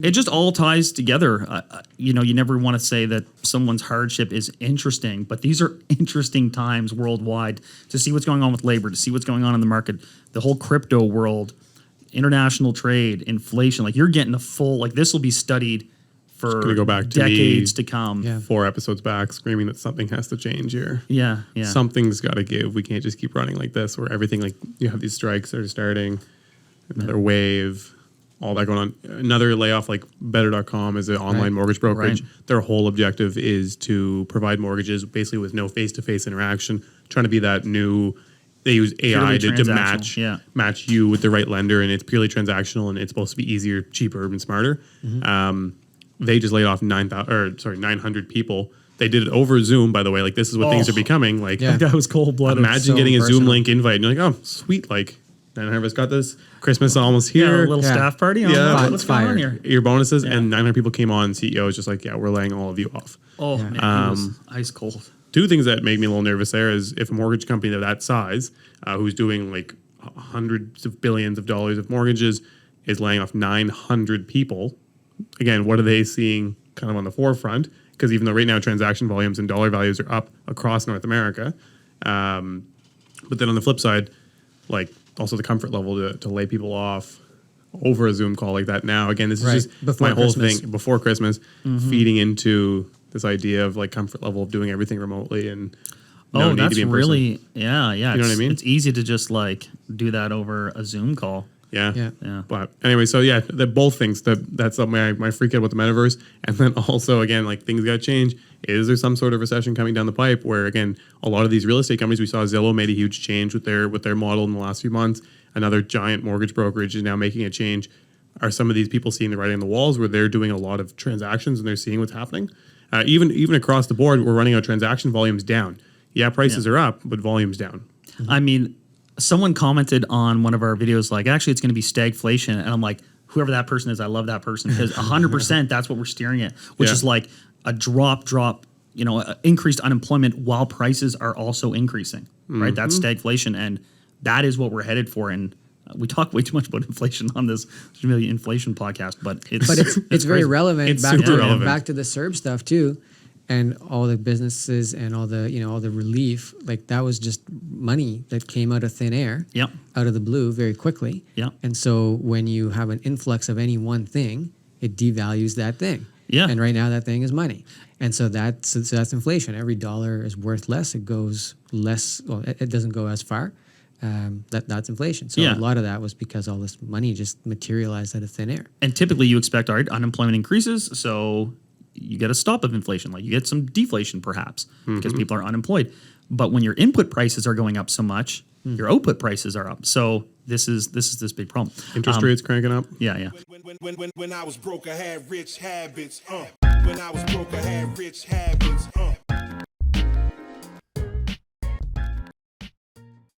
It just all ties together. You never want to say that someone's hardship is interesting, but these are interesting times worldwide to see what's going on with labor, to see what's going on in the market, the whole crypto world, international trade, inflation. Like, you're getting a full, like, this will be studied for go back to decades to come. Yeah. 4 episodes back, screaming that something has to change here. Yeah. Something's got to give. We can't just keep running like this, where everything, like, you have these strikes that are starting, another wave, all that going on. Another layoff, like Better.com is an online mortgage brokerage. Right. Their whole objective is to provide mortgages basically with no face-to-face interaction, trying to be that new. They use AI to match you with the right lender, and it's purely transactional, and it's supposed to be easier, cheaper, and smarter. They just laid off 900 people. They did it over Zoom, by the way. Like, this is what things are becoming. Like, that was cold-blooded. Imagine getting a Zoom link invite, and you're like, oh, sweet. Like, 900 of us got this. Christmas almost here. A little staff party. What's going on here? Your bonuses, and 900 people came on. CEO was just like, yeah, we're laying all of you off. Oh, man, it was ice cold. 2 things that make me a little nervous there is if a mortgage company of that size, who's doing like hundreds of billions of dollars of mortgages, is laying off 900 people. Again, what are they seeing kind of on the forefront? Because even though right now transaction volumes and dollar values are up across North America, but then on the flip side, like, also the comfort level to lay people off over a Zoom call like that now. Again, this is just before my whole thing before Christmas, feeding into this idea of like comfort level of doing everything remotely and no need to be in person. Yeah. You know what I mean? It's easy to just like do that over a Zoom call. Yeah. But anyway, so yeah, both things. That's my freak out about the metaverse, and then also again, like, things got to change. Is there some sort of recession coming down the pipe where again a lot of these real estate companies, we saw Zillow made a huge change with their model in the last few months. Another giant mortgage brokerage is now making a change. Are some of these people seeing the writing on the walls where they're doing a lot of transactions and they're seeing what's happening? Even across the board, we're running our transaction volumes down. Yeah, prices are up, but volumes down. I mean, someone commented on one of our videos, like, actually, it's going to be stagflation. And I'm like, whoever that person is, I love that person, because 100% that's what we're steering at, which is like a drop, increased unemployment while prices are also increasing, right? That's stagflation. And that is what we're headed for. And we talk way too much about inflation on this inflation podcast, but it's very relevant. It's super relevant. Back to the CERB stuff too. And all the businesses and all the relief, like, that was just money that came out of thin air, out of the blue very quickly. And so when you have an influx of any one thing, it devalues that thing. And right now that thing is money. And so that's inflation. Every dollar is worth less. It goes less. Well, it doesn't go as far. That's inflation. So a lot of that was because all this money just materialized out of thin air. And typically you expect, all right, unemployment increases, so you get a stop of inflation, like you get some deflation perhaps because people are unemployed. But when your input prices are going up so much, your output prices are up. So this is this big problem. Interest rates cranking up. Yeah. When I was broke, I had rich habits. When I was broke, I had rich habits.